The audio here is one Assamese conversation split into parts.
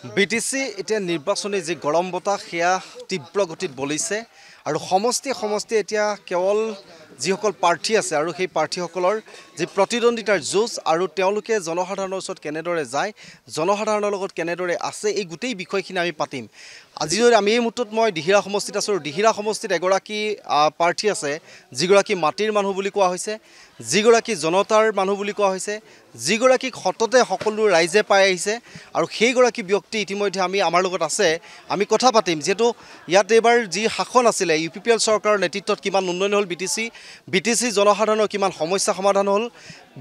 বিটিসি এতিয়া নিৰ্বাচনী যি গৰম বতাহ সেয়া তীব্ৰ গতিত বলিছে আৰু সমষ্টি এতিয়া কেৱল যিসকল প্ৰাৰ্থী আছে আৰু সেই প্ৰাৰ্থীসকলৰ যি প্ৰতিদ্বন্দ্বিতাৰ যুঁজ আৰু তেওঁলোকে জনসাধাৰণৰ ওচৰত কেনেদৰে যায় জনসাধাৰণৰ লগত কেনেদৰে আছে এই গোটেই বিষয়খিনি আমি পাতিম। আজি আমি এই মুহূৰ্তত মই দিহিৰা সমষ্টিত আছোঁ। দিহিৰা সমষ্টিত এগৰাকী প্ৰাৰ্থী আছে যিগৰাকী মাটিৰ মানুহ বুলি কোৱা হৈছে, যিগৰাকী জনতাৰ মানুহ বুলি কোৱা হৈছে, যিগৰাকীক সততে সকলো ৰাইজে পাই আহিছে আৰু সেইগৰাকী ব্যক্তি ইতিমধ্যে আমাৰ লগত আছে। আমি কথা পাতিম যিহেতু ইয়াত এইবাৰ যি শাসন আছিলে UPPL চৰকাৰৰ নেতৃত্বত কিমান উন্নয়ন হ'ল, বিটিচি জনসাধাৰণৰ কিমান সমস্যা সমাধান হ'ল,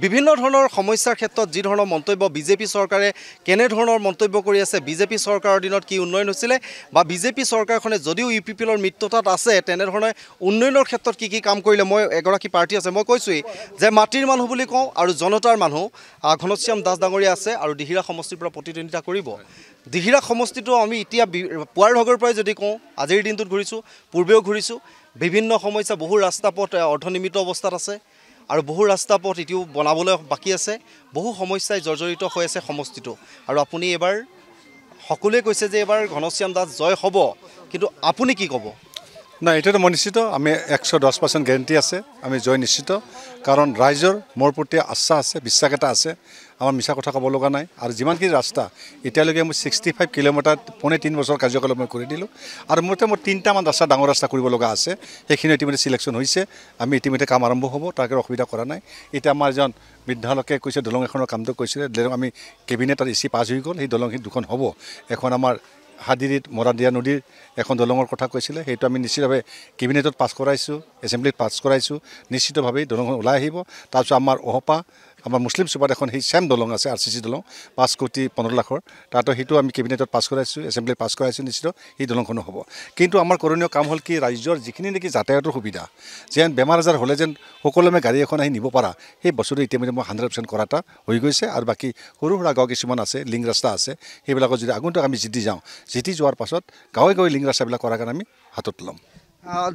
বিভিন্ন ধৰণৰ সমস্যাৰ ক্ষেত্ৰত যি ধৰণৰ মন্তব্য বিজেপি চৰকাৰে কেনেধৰণৰ মন্তব্য কৰি আছে, বিজেপি চৰকাৰৰ দিনত কি উন্নয়ন হৈছিলে বা বিজেপি চৰকাৰখনে যদিও UPPLৰ মিত্ৰতাত আছে তেনেধৰণে উন্নয়নৰ ক্ষেত্ৰত কি কাম কৰিলে। মই এগৰাকী প্ৰাৰ্থী আছে, মই কৈছোঁৱেই যে মাটিৰ মানুহ বুলি কওঁ আৰু জনতাৰ মানুহ ঘনশ্যাম দাস ডাঙৰীয়া আছে আৰু দিহিৰা সমষ্টিৰ পৰা প্ৰতিদ্বন্দ্বিতা কৰিব। দিহিৰা সমষ্টিটো আমি এতিয়া পুৱাৰ ভাগৰ পৰাই যদি কওঁ আজিৰ দিনটোত ঘূৰিছোঁ, পূৰ্বেও ঘূৰিছোঁ, বিভিন্ন সমস্যা, বহু ৰাস্তা পথ অৰ্ধনিৰ্মিত অৱস্থাত আছে আৰু বহু ৰাস্তা পথ এতিয়াও বনাবলৈ বাকী আছে, বহু সমস্যাই জৰ্জৰিত হৈ আছে সমষ্টিটো। আৰু আপুনি এইবাৰ সকলোৱে কৈছে যে এইবাৰ ঘনশ্যাম দাস জয় হ'ব, কিন্তু আপুনি কি ক'ব? নাই, এইটোতো মই নিশ্চিত, আমি 110% গেৰেণ্টি আছে, আমি জয় নিশ্চিত। কাৰণ ৰাইজৰ মোৰ প্ৰতি আস্থা আছে, বিশ্বাস এটা আছে, আমাৰ মিছা কথা ক'ব লগা নাই। আৰু যিমানখিনি ৰাস্তা এতিয়ালৈকে মই 65 কিলোমিটাৰ 3.5 বছৰ কাৰ্যকালত মই কৰি দিলোঁ আৰু মোৰ 3টামান ৰাস্তা ডাঙৰ ৰাস্তা কৰিব লগা আছে, সেইখিনি ইতিমধ্যে চিলেকশ্যন হৈছে। আমি ইতিমধ্যে কাম আৰম্ভ হ'ব, তাৰ কাৰণে অসুবিধা কৰা নাই। এতিয়া আমাৰ এজন বৃদ্ধালোকে কৈছে দলং এখনৰ কামটো কৈছিলে, আমি কেবিনেটত EC পাছ হৈ গ'ল, সেই দলংখিনি দুখন হ'ব। এখন আমাৰ হাদিৰিত মৰাদিয়া নদীৰ এখন দলঙৰ কথা কৈছিলে, সেইটো আমি নিশ্চিতভাৱে কেবিনেটত পাছ কৰাইছোঁ, এছেম্বলিত পাছ কৰাইছোঁ, নিশ্চিতভাৱেই দলংখন ওলাই আহিব। তাৰপিছত আমাৰ অহপা আমাৰ মুছলিম চুবাত এখন সেই চেম দলং আছে, RCC দলং 5 কোটি 15 লাখৰ, তাতো সেইটো আমি কেবিনেটত পাছ কৰাইছোঁ, এছেম্বলিত পাছ কৰাইছোঁ, নিশ্চিত সেই দলংখনো হ'ব। কিন্তু আমাৰ কৰোণীয় কাম হ'ল কি, ৰাইজৰ যিখিনি নেকি যাতায়াতৰ সুবিধা, যেন বেমাৰ আজাৰ হ'লে যেন সকলোৱে গাড়ী এখন আহি নিব পৰা, সেই বস্তুটো ইতিমধ্যে মই 100% কৰা এটা হৈ গৈছে। আৰু বাকী সৰু সুৰা গাঁও কিছুমান আছে, লিংক ৰাস্তা আছে, সেইবিলাকত যদি আগন্তুক আমি জিতি যাওঁ, জিতি যোৱাৰ পাছত গাঁৱে গাঁৱে লিংক ৰাস্তাবিলাক কৰাৰ কাৰণে আমি হাতত ল'ম।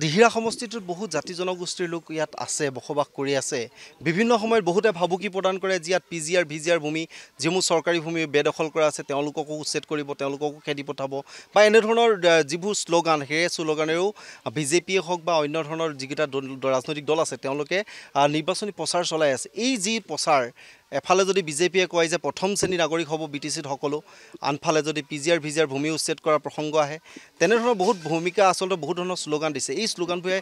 দিহিৰা সমষ্টিটোত বহুত জাতি জনগোষ্ঠীৰ লোক ইয়াত আছে, বসবাস কৰি আছে। বিভিন্ন সময়ত বহুতে ভাবুকি প্ৰদান কৰে যে ইয়াত PGR VGR ভূমি, যিবোৰ চৰকাৰী ভূমি বেদখল কৰা আছে তেওঁলোককো উচ্ছেদ কৰিব, তেওঁলোককো খেদি পঠাব বা এনেধৰণৰ যিবোৰ শ্লোগান, সেই শ্লোগানেৰেও বিজেপিয়ে হওক বা অন্য ধৰণৰ যিকেইটা ৰাজনৈতিক দল আছে তেওঁলোকে নিৰ্বাচনী প্ৰচাৰ চলাই আছে। এই যি প্ৰচাৰ, এফালে যদি বিজেপিয়ে কয় যে প্ৰথম শ্ৰেণীৰ নাগৰিক হ'ব বিটিচিত সকলো, আনফালে যদি PGR VGR ভূমি উচ্ছেদ কৰাৰ প্ৰসংগ আহে, তেনেধৰণৰ বহুত ভূমিকা আচলতে বহুত ধৰণৰ শ্লোগান দিছে। এই শ্লোগানবোৰে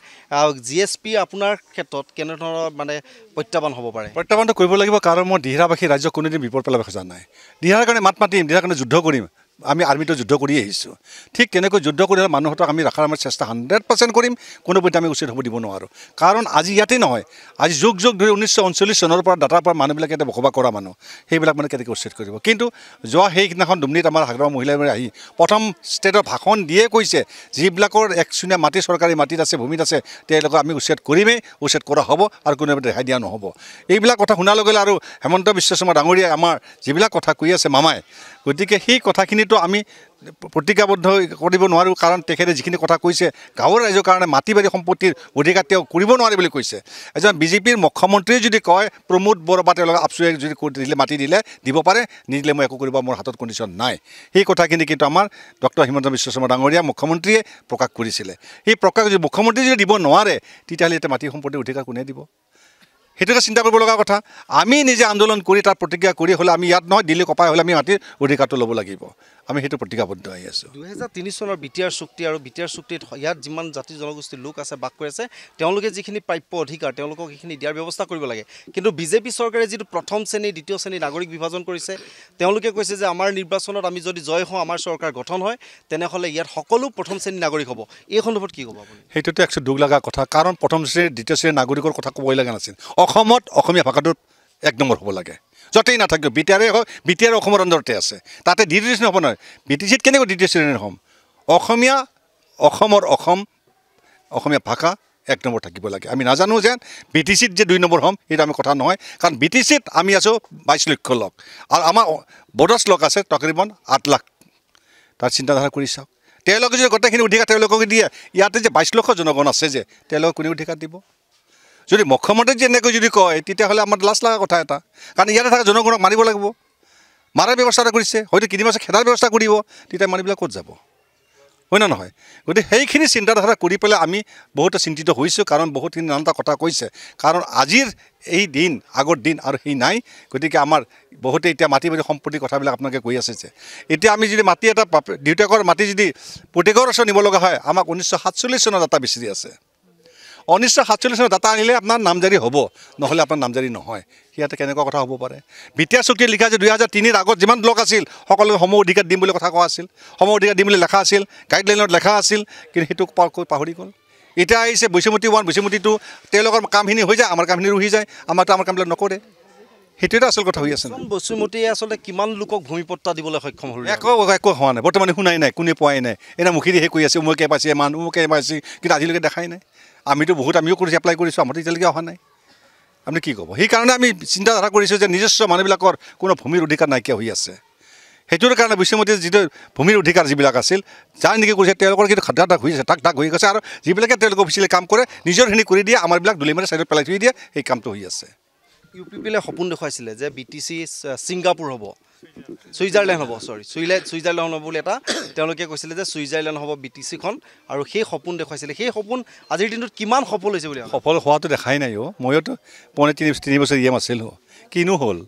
GSP আপোনাৰ ক্ষেত্ৰত কেনেধৰণৰ মানে প্ৰত্যাহ্বান হ'ব পাৰে? প্ৰত্যাহ্বানটো কৰিব লাগিব, কাৰণ মই দিহিৰাবাসী ৰাজ্যক কোনোদিন বিপদ পেলাব খোজা নাই। দিহাৰৰ কাৰণে মাত মাতিম, দিহাৰৰ কাৰণে যুদ্ধ কৰিম। আমি আৰ্মিটো যুদ্ধ কৰি আহিছোঁ, ঠিক তেনেকৈ যুদ্ধ কৰি মানুহক আমি ৰখাৰ আমাৰ চেষ্টা 100% কৰিম। কোনো পধ্যে আমি উচিত হ'ব দিব নোৱাৰোঁ। কাৰণ আজি ইয়াতেই নহয়, আজি যুগ যুগ ধৰি 1939 চনৰ পৰা ডাটাৰ পৰা মানুহবিলাক ইয়াতে বসবাস কৰা মানুহ, সেইবিলাক মানে কেনেকৈ উচ্ছেদ কৰিব। কিন্তু যোৱা সেইদিনাখন দুমনিত আমাৰ হাগ্ৰামা মহিলাই আহি প্ৰথম ষ্টেটৰ ভাষণ দিয়ে কৈছে যিবিলাকৰ 1 মাটি চৰকাৰী মাটিত আছে, ভূমিত আছে, তেওঁলোকক আমি উচ্ছেদ কৰিমেই, উচ্ছেদ কৰা হ'ব আৰু কোনো ৰেহাই দিয়া নহ'ব। এইবিলাক কথা শুনাৰ লগে লগে আৰু হেমন্ত বিশ্ব শৰ্মা ডাঙৰীয়াই আমাৰ যিবিলাক কথা কৈ আছে মামাই, গতিকে সেই কথাখিনিতো আমি প্ৰতিজ্ঞাবদ্ধ কৰিব নোৱাৰোঁ। কাৰণ তেখেতে যিখিনি কথা কৈছে গাঁৱৰ ৰাইজৰ কাৰণে মাটি বাৰী সম্পত্তিৰ অধিকাৰ তেওঁ কৰিব নোৱাৰে বুলি কৈছে। এজন বিজেপিৰ মুখ্যমন্ত্ৰীয়ে যদি কয় প্ৰমোদ বড়ো বা তেওঁলোকে আপচুৱে যদি দিলে মাটি দিলে দিব পাৰে, নিদিলে মই একো কৰিব মোৰ হাতত কণ্ডিশ্যন নাই, সেই কথাখিনি কিন্তু আমাৰ ডক্টৰ হিমন্ত বিশ্ব শৰ্মা ডাঙৰীয়া মুখ্যমন্ত্ৰীয়ে প্ৰকাশ কৰিছিলে। সেই প্ৰকাশ যদি মুখ্যমন্ত্ৰী যদি দিব নোৱাৰে, তেতিয়াহ'লে এতিয়া মাটি সম্পত্তিৰ অধিকাৰ কোনে দিব? সেইটোকে চিন্তা কৰিব লগা কথা। আমি নিজে আন্দোলন কৰি তাৰ প্ৰতিজ্ঞা কৰি হ'লে আমি ইয়াত নহয় দিল্লী কপাই হ'লে আমি মাটিৰ অধিকাৰটো ল'ব লাগিব। আমি সেইটো প্ৰতিজ্ঞাবদ্ধ হৈ আছোঁ। 2003 চনৰ BTR চুক্তি আৰু BTR চুক্তিত ইয়াত যিমান জাতি জনগোষ্ঠীৰ লোক আছে, বাস কৰি আছে, তেওঁলোকে যিখিনি প্ৰাপ্য অধিকাৰ তেওঁলোকক সেইখিনি দিয়াৰ ব্যৱস্থা কৰিব লাগে। কিন্তু বিজেপি চৰকাৰে যিটো প্ৰথম শ্ৰেণী দ্বিতীয় শ্ৰেণী নাগৰিক বিভাজন কৰিছে, তেওঁলোকে কৈছে যে আমাৰ নিৰ্বাচনত আমি যদি জয় হওঁ, আমাৰ চৰকাৰ গঠন হয়, তেনেহ'লে ইয়াত সকলো প্ৰথম শ্ৰেণীৰ নাগৰিক হ'ব। এই সন্দৰ্ভত কি ক'ব আপুনি? সেইটোতো একচুৱেলি দুখ লগা কথা, কাৰণ প্ৰথম শ্ৰেণীৰ দ্বিতীয় শ্ৰেণীৰ নাগৰিকৰ কথা ক'বই লগা নাছিল। অসমত অসমীয়া ভাষাটো 1 নম্বৰ হ'ব লাগে, য'তেই নাথাকিব। BTR অসমৰ আণ্ডাৰতে আছে, তাতে দ্বিতীয় শ্ৰেণী হ'ব নহয়। BTCত কেনেকৈ দ্বিতীয় শ্ৰেণীৰ হ'ম? অসমীয়া ভাষা 1 নম্বৰ থাকিব লাগে। আমি নাজানো যে BTCত যে 2 নম্বৰ হ'ম, সেইটো আমি কথা নহয়। কাৰণ BTCত আমি আছোঁ 22 লক্ষ লোক আৰু আমাৰ বড়োচ লোক আছে তকৰিবন 8 লাখ। তাৰ চিন্তাধাৰা কৰি চাওক, তেওঁলোকে যদি গোটেইখিনি অধিকাৰ তেওঁলোকক দিয়ে, ইয়াতে যে 22 লক্ষ জনগণ আছে যে তেওঁলোকক কোনে অধিকাৰ দিব? যদি মুখ্যমন্ত্ৰী যেনেকৈ যদি কয়, তেতিয়াহ'লে আমাৰ লাজ লগা কথা এটা। কাৰণ ইয়াতে থকা জনগণক মাৰিব লাগিব। মাৰাৰ ব্যৱস্থা এটা কৰিছে, হয়তো কিনি মাছে খেদাৰ ব্যৱস্থা কৰিব, তেতিয়া মানুহবিলাক ক'ত যাব, হয় না নহয়? গতিকে সেইখিনি চিন্তাধাৰা কৰি পেলাই আমি বহুতো চিন্তিত হৈছোঁ, কাৰণ বহুতখিনি নানানটা কথা কৈছে। কাৰণ আজিৰ এই দিন আগৰ দিন আৰু সেই নাই। গতিকে আমাৰ বহুতে এতিয়া মাটি বাৰী সম্পত্তিৰ কথাবিলাক আপোনালোকে কৈ আছে যে এতিয়া আমি যদি মাটি এটা দেউতাকৰ মাটি যদি প্ৰত্যেকৰ ওচৰত নিব লগা হয়, আমাক 1947 চনৰ ডাটা বিচাৰি আছে। 1947 চনৰ ডাটা আনিলে আপোনাৰ নামজাৰি হ'ব, নহ'লে আপোনাৰ নামজাৰি নহয়। সিহঁতে কেনেকুৱা কথা হ'ব পাৰে? বিটিয়া চুক্তিত লিখা যে 2003 আগত যিমান ব্লক আছিল সকলোকে সম অধিকাৰ দিম বুলি কথা কোৱা আছিল, সম অধিকাৰ দিম বুলি লেখা আছিল, গাইডলাইনত লেখা আছিল, কিন্তু সেইটো পাহৰি গ'ল। এতিয়া আহিছে বৈশিমতি 1, বৈশিমতি 2, তেওঁলোকৰ কামখিনি হৈ যায়, আমাৰ কামখিনি ৰহি যায়, আমাৰ কামবিলাক নকৰে। সেইটোৱেতো আচল কথা হৈ আছে। বৈশিমতিয়ে আচলতে কিমান লোকক ভূমিপট্টা দিবলৈ সক্ষম হ'ল? একো হোৱা নাই, বৰ্তমানে শুনাই নাই, কোনে পোৱাই নাই। এনে মুখেদিহে কৈ আছে মই পাইছে, মানুহকে পাইছে, কিন্তু আজিলৈকে দেখাই নাই। আমিও কৰিছোঁ, এপ্লাই কৰিছোঁ, আমাৰতো এতিয়ালৈকে অহা নাই। আপুনি কি ক'ব? সেইকাৰণে আমি চিন্তাধাৰা কৰিছোঁ যে নিজস্ব মানুহবিলাকৰ কোনো ভূমিৰ অধিকাৰ নাইকিয়া হৈ আছে। সেইটোৰ কাৰণে বৈশিমতিৰ যিটো ভূমিৰ অধিকাৰ যিবিলাক আছিল, যাৰ নেকি কৰিছে তেওঁলোকৰ কিন্তু খাদ্য হৈ আছে, টাক হৈ গৈছে। আৰু যিবিলাকে তেওঁলোকে অফিচিয়েলি কাম কৰে নিজৰখিনি কৰি দিয়ে, আমাৰবিলাক দুলি মাৰি চাইডত পেলাই থৈ দিয়ে, সেই কামটো হৈ আছে। UPPলে সপোন দেখুৱাইছিলে যে BTC ছিংগাপুৰ হ'ব, ছুইজাৰলেণ্ড হ'ব, ছুইজাৰলেণ্ড হ'ব বুলি এটা তেওঁলোকে কৈছিলে যে ছুইজাৰলেণ্ড হ'ব BTCখন, আৰু সেই সপোন দেখুৱাইছিলে। সেই সপোন আজিৰ দিনটোত কিমান সফল হৈছে বুলি সফল হোৱাটো দেখাই নাই। ময়োতো 3 বছৰ EM আছিলোঁ, কিনো হ'ল?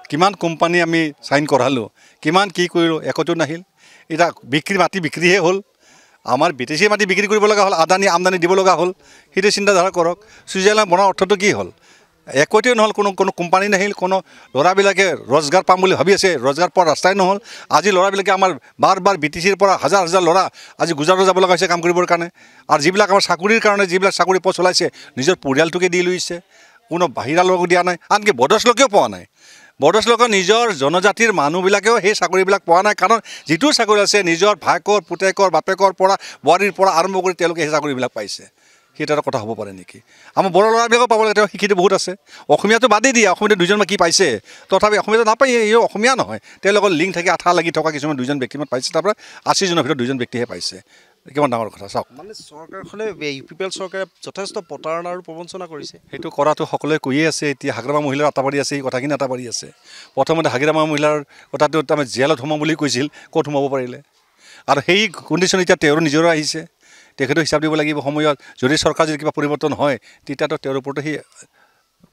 কিমান কোম্পানী আমি চাইন কৰালোঁ, কিমান কি কৰিলোঁ, একোতো নাহিল। এতিয়া মাটি বিক্ৰীহে হ'ল। আমাৰ BTC মাটি বিক্ৰী কৰিব লগা হ'ল, আদানী আমদানি দিব লগা হ'ল। সেইটো চিন্তাধাৰা কৰক। ছুইজাৰলেণ্ড বনোৱাৰ অৰ্থটো কি হ'ল? একোটোৱে নহ'ল, কোনো কোম্পানী নাহিল, কোনো ল'ৰাবিলাকে ৰজগাৰ পাম বুলি ভাবি আছে, ৰজগাৰ পোৱাৰ ৰাস্তাই নহ'ল। আজি ল'ৰাবিলাকে আমাৰ বাৰ BTCৰ পৰা হাজাৰ ল'ৰা আজি গুজৰাটত যাব লগা হৈছে কাম কৰিবৰ কাৰণে। আৰু যিবিলাক আমাৰ চাকৰিৰ কাৰণে যিবিলাক চাকৰি পষ্ট ওলাইছে, নিজৰ পৰিয়ালটোকে দি লৈছে, কোনো বাহিৰা লোকো দিয়া নাই, আনকি বড়োলোকেও পোৱা নাই। বড়োলোকৰ নিজৰ জনজাতিৰ মানুহবিলাকেও সেই চাকৰিবিলাক পোৱা নাই। কাৰণ যিটো চাকৰি আছে নিজৰ ভায়েকৰ, পুতেকৰ, বাপেকৰ পৰা, বোৱাৰীৰ পৰা আৰম্ভ কৰি তেওঁলোকে সেই চাকৰিবিলাক পাইছে। সেইটো এটা কথা হ'ব পাৰে নেকি? আমাৰ বড়ো ল'ৰাবিলাকেও পাব লাগে, তেওঁ শিক্ষিত বহুত আছে। অসমীয়াটো বাদেই দিয়ে, অসমীয়াটো 2জন কি পাইছে, তথাপি অসমীয়াটো নাপায়, এই অসমীয়া নহয়। তেওঁলোকৰ লিংক থাকি আঠা লাগি থকা কিছুমান 2জন ব্যক্তিমান পাইছে, তাৰপৰা 80 জনৰ ভিতৰত 2জন ব্যক্তিহে পাইছে। কিমান ডাঙৰ কথা চাওক। মানে চৰকাৰখনে UPPL চৰকাৰে যথেষ্ট প্ৰতাৰণা আৰু প্ৰবঞ্চনা কৰিছে। সেইটো কৰাটো সকলোৱে কৈয়ে আছে। এতিয়া হাগ্ৰামা মহিলাৰ আটাবাৰী আছে, এই কথাখিনি আটাবাৰী আছে। প্ৰথমতে হাগ্ৰামা মহিলাৰ কথাটো তাৰমানে জেলত সোমাম বুলি কৈছিল, ক'ত সোমাব পাৰিলে? আৰু সেই কণ্ডিশ্যন এতিয়া তেওঁৰ নিজৰো আহিছে। তেখেতেও হিচাপ দিব লাগিব সময়ত। যদি চৰকাৰ যদি কিবা পৰিৱৰ্তন হয়, তেতিয়াতো তেওঁৰ ওপৰতো সেই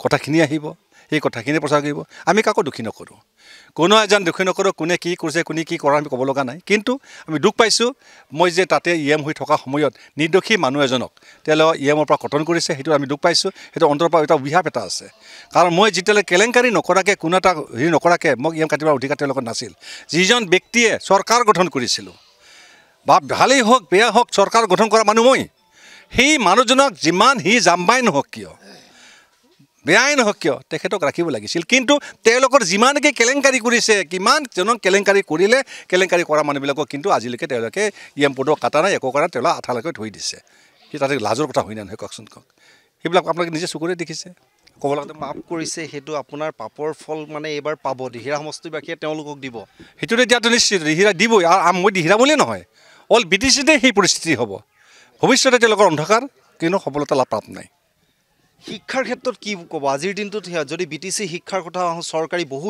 কথাখিনি আহিব, সেই কথাখিনি প্ৰচাৰ কৰিব। আমি কাকো দোষী নকৰোঁ, কোনো এজন দোষী নকৰোঁ। কোনে কি কৰিছে, কোনে কি কৰা আমি ক'ব লগা নাই। কিন্তু আমি দুখ পাইছোঁ, মই যে তাতে EM হৈ থকা সময়ত নিৰ্দোষী মানুহ এজনক তেওঁলোকে EMৰ পৰা কটন কৰিছে, সেইটো আমি দুখ পাইছোঁ। সেইটো অন্তৰৰ পৰা এটা অভিশাপ এটা আছে। কাৰণ মই যেতিয়ালৈ কেলেংকাৰী নকৰাকৈ, কোনো এটা হেৰি নকৰাকৈ মোক EM কাটিবৰ অধিকাৰ তেওঁলোকৰ নাছিল। যিজন ব্যক্তিয়ে চৰকাৰ গঠন কৰিছিলোঁ, বা ভালেই হওক বেয়া হওক, চৰকাৰ গঠন কৰা মানুহ মই, সেই মানুহজনক যিমান সি জাম্বাই নহওক কিয়, বেয়াই নহওক কিয়, তেখেতক ৰাখিব লাগিছিল। কিন্তু তেওঁলোকৰ যিমানকৈ কেলেংকাৰী কৰিছে, কিমানজনক কেলেংকাৰী কৰিলে, কেলেংকাৰী কৰা মানুহবিলাকক কিন্তু আজিলৈকে তেওঁলোকে EM পদক কাটা নাই, একো কৰা তেওঁলোকে আঠালৈকে থৈ দিছে। সি তাতে লাজৰ কথা হয় নহয় কওকচোন, কওক। সেইবিলাক আপোনালোকে নিজে চকুৰে দেখিছে। ক'ব লাগে পাপ কৰিছে, সেইটো আপোনাৰ পাপৰ ফল মানে এইবাৰ পাব। দিহিৰা সমষ্টিবাসীয়ে তেওঁলোকক দিব, সেইটোতো এতিয়াতো নিশ্চিত দিহিৰা দিবই। আৰু মই দিহিৰা বুলিয়ে নহয়, অল BTCতে সেই পৰিস্থিতি হ'ব। ভৱিষ্যতে তেওঁলোকৰ অন্ধকাৰ, কিন্তু সফলতা লাভ প্ৰাপ্ত নাই। শিক্ষাৰ ক্ষেত্ৰত কি ক'ব? আজিৰ দিনটোত যদি BTC শিক্ষাৰ কথা চৰকাৰী বহু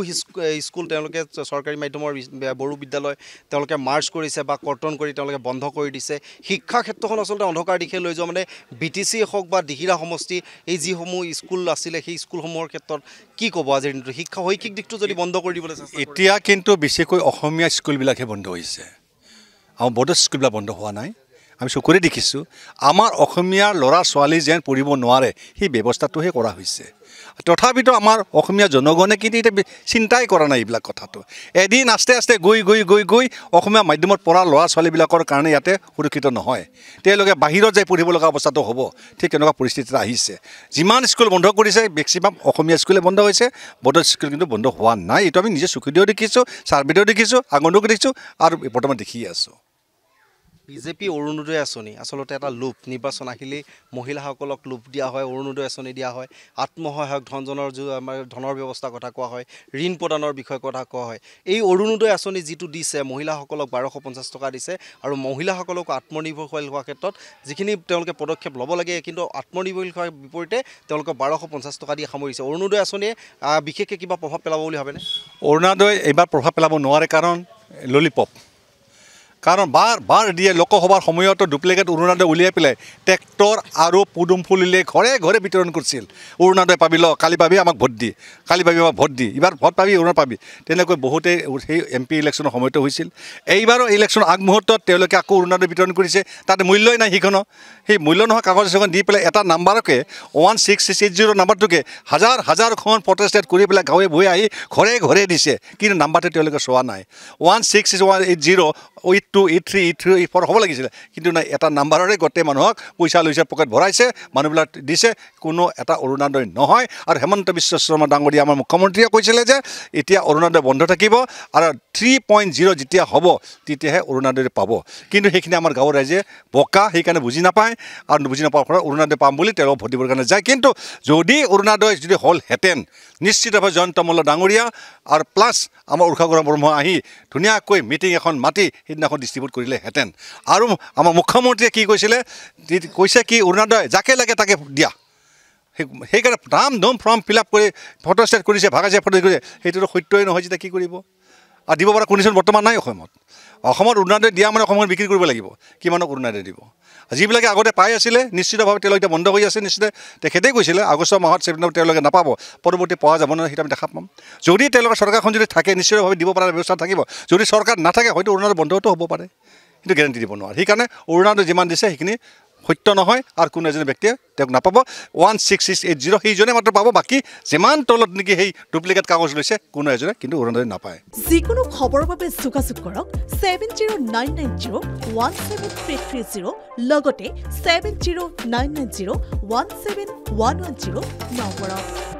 স্কুল তেওঁলোকে চৰকাৰী মাধ্যমৰ বড়ো বিদ্যালয় তেওঁলোকে মাৰ্চ কৰিছে বা কৰ্তন কৰি তেওঁলোকে বন্ধ কৰি দিছে। শিক্ষা ক্ষেত্ৰখন আচলতে অন্ধকাৰ দিশে লৈ যোৱা, মানে BTC হওক বা দিহিৰা সমষ্টি, এই যিসমূহ স্কুল আছিলে সেই স্কুলসমূহৰ ক্ষেত্ৰত কি ক'ব? আজিৰ দিনটোত শৈক্ষিক দিশটো যদি বন্ধ কৰি দিবলৈ চেষ্টা কৰে। এতিয়া কিন্তু বেছিকৈ অসমীয়া স্কুলবিলাকহে বন্ধ হৈছে, আমাৰ বড়ো স্কুলবিলাক বন্ধ হোৱা নাই। আমি চকুৰে দেখিছোঁ আমাৰ অসমীয়াৰ ল'ৰা ছোৱালী যেন পঢ়িব নোৱাৰে, সেই ব্যৱস্থাটোহে কৰা হৈছে। তথাপিতো আমাৰ অসমীয়া জনগণে কিন্তু এতিয়া চিন্তাই কৰা নাই এইবিলাক কথাটো। এদিন আস্তে আস্তে গৈ অসমীয়া মাধ্যমত পঢ়া ল'ৰা ছোৱালীবিলাকৰ কাৰণে ইয়াতে সুৰক্ষিত নহয়, তেওঁলোকে বাহিৰত যাই পঢ়িব লগা অৱস্থাটো হ'ব। ঠিক তেনেকুৱা পৰিস্থিতি আহিছে। যিমান স্কুল বন্ধ কৰিছে, মেক্সিমাম অসমীয়া স্কুলে বন্ধ হৈছে, বড়ো স্কুল কিন্তু বন্ধ হোৱা নাই। এইটো আমি নিজে চকুদিও দেখিছোঁ, ছাৰ্ভেটো দেখিছোঁ, আঙুলিও দেখিছোঁ, আৰু বৰ্তমান দেখিয়ে আছোঁ। বিজেপি অৰুণোদয় আঁচনি আচলতে এটা লোভ নিৰ্বাচন আহিলেই মহিলাসকলক লোভ দিয়া হয় অৰুণোদয় আঁচনি দিয়া হয় আত্মসহায়ক ধনজনৰ আমাৰ ধনৰ ব্যৱস্থা কথা কোৱা হয় ঋণ প্ৰদানৰ বিষয়ে কথা কোৱা হয় এই অৰুণোদয় আঁচনি যিটো দিছে মহিলাসকলক 1250 টকা দিছে আৰু মহিলাসকলক আত্মনিৰ্ভৰশীল হোৱাৰ ক্ষেত্ৰত যিখিনি তেওঁলোকে পদক্ষেপ ল'ব লাগে কিন্তু আত্মনিৰ্ভৰশীল হোৱাৰ বিপৰীতে তেওঁলোকক 1250 টকা দিয়ে সামৰিছে অৰুণোদয় আঁচনিয়ে বিশেষকৈ কিবা প্ৰভাৱ পেলাব বুলি ভাবেনে অৰুণোদয় এইবাৰ প্ৰভাৱ পেলাব নোৱাৰে কাৰণ ললিপপ কাৰণ বাৰ দিয়ে লোকসভাৰ সময়তো ডুপ্লিকেট অৰুণোদয় উলিয়াই পেলাই ট্ৰেক্টৰ আৰু পুদুম ফুলিলে ঘৰে ঘৰে বিতৰণ কৰিছিল অৰুণোদয় পাবি কালি পাবি আমাক ভোট দি কালি পাবি আমাক ভোট দি এইবাৰ ভোট পাবি অৰুণোদয় পাবি তেনেকৈ বহুতে সেই MP ইলেকশ্যনৰ সময়তো হৈছিল এইবাৰৰ ইলেকশ্যন আগমুহূৰ্তত তেওঁলোকে আকৌ অৰুণোদয় বিতৰণ কৰিছে তাতে মূল্যই নাই সেইখনো সেই মূল্য নহয় কাগজ এখন দি পেলাই এটা নাম্বাৰকে 1680 নাম্বাৰটোকে হাজাৰখন ফটোষ্টেট কৰি পেলাই গাঁৱে ভূঞে আহি ঘৰে ঘৰে দিছে কিন্তু নাম্বাৰটো তেওঁলোকে চোৱা নাই 1680 82 83 84 হ'ব লাগিছিলে কিন্তু নাই এটা নাম্বাৰৰে গোটেই মানুহক পইচা লৈছে পকেট ভৰাইছে মানুহবিলাক দিছে কোনো এটা অৰুণোদয় নহয় আৰু হেমন্ত বিশ্ব শৰ্মা ডাঙৰীয়া আমাৰ মুখ্যমন্ত্ৰীয়ে কৈছিলে যে এতিয়া অৰুণোদয় বন্ধ থাকিব আৰু 3.0 যেতিয়া হ'ব তেতিয়াহে অৰুণোদয় পাব কিন্তু সেইখিনি আমাৰ গাঁৱৰ ৰাইজে বকা সেইকাৰণে বুজি নাপায় আৰু বুজি নোপোৱাৰ ফলত অৰুণোদয় পাম বুলি তেওঁলোক ভোট দিবৰ কাৰণে যায় কিন্তু যদি অৰুণোদয় যদি হ'লহেঁতেন নিশ্চিতভাৱে জয়ন্ত মল্ল ডাঙৰীয়া আৰু প্লাছ আমাৰ উৰ্ষা বৰ্মা আহি ধুনীয়াকৈ মিটিং এখন মাতি সেইদিনাখন ডিষ্ট্ৰিবিউট কৰিলেহেঁতেন আৰু আমাৰ মুখ্যমন্ত্ৰীয়ে কি কৈছে কি অৰুণোদয় যাকে লাগে তাকে দিয়া সেইকাৰণে দাম ফৰ্ম ফিল আপ কৰি ফটোষ্টেট কৰিছে ভাগাইছে ফটো কৰিছে সেইটোতো সত্যই নহয় যেতিয়া কি কৰিব আৰু দিব পৰা কণ্ডিশ্যন বৰ্তমান নাই অসমত অৰুণোদয় দিয়া মানে অসমত বিক্ৰী কৰিব লাগিব কিমানক অৰুণোদয় দিব যিবিলাকে আগতে পাই আছিলে নিশ্চিতভাৱে তেওঁলোকে এতিয়া বন্ধ হৈ আছে নিশ্চিত তেখেতেই কৈছিলে আগষ্ট মাহত ছেপ্টেম্বৰত তেওঁলোকে নাপাব পৰৱৰ্তী পোৱা যাব নহয় সেইটো আমি দেখা পাম যদি তেওঁলোকৰ চৰকাৰখন যদি থাকে নিশ্চিতভাৱে দিব পৰা ব্যৱস্থা থাকিব যদি চৰকাৰ নাথাকে হয়তো অৰুণোদয় বন্ধটো হ'ব পাৰে কিন্তু গেৰাণ্টি দিব নোৱাৰে সেইকাৰণে অৰুণোদয় যিমান দিছে সেইখিনি সত্য নহয় আৰু কোনো এজন ব্যক্তিয়ে তেওঁক নাপাব 1680 সেইজনে মাত্ৰ পাব বাকী যিমান তলত নেকি সেই ডুপ্লিকেট কাগজ লৈছে কোনো এজনে কিন্তু অৰুণোদয় নাপায় যিকোনো খবৰৰ বাবে যোগাযোগ কৰক 7099017330 লগতে 7099017110 নম্বৰত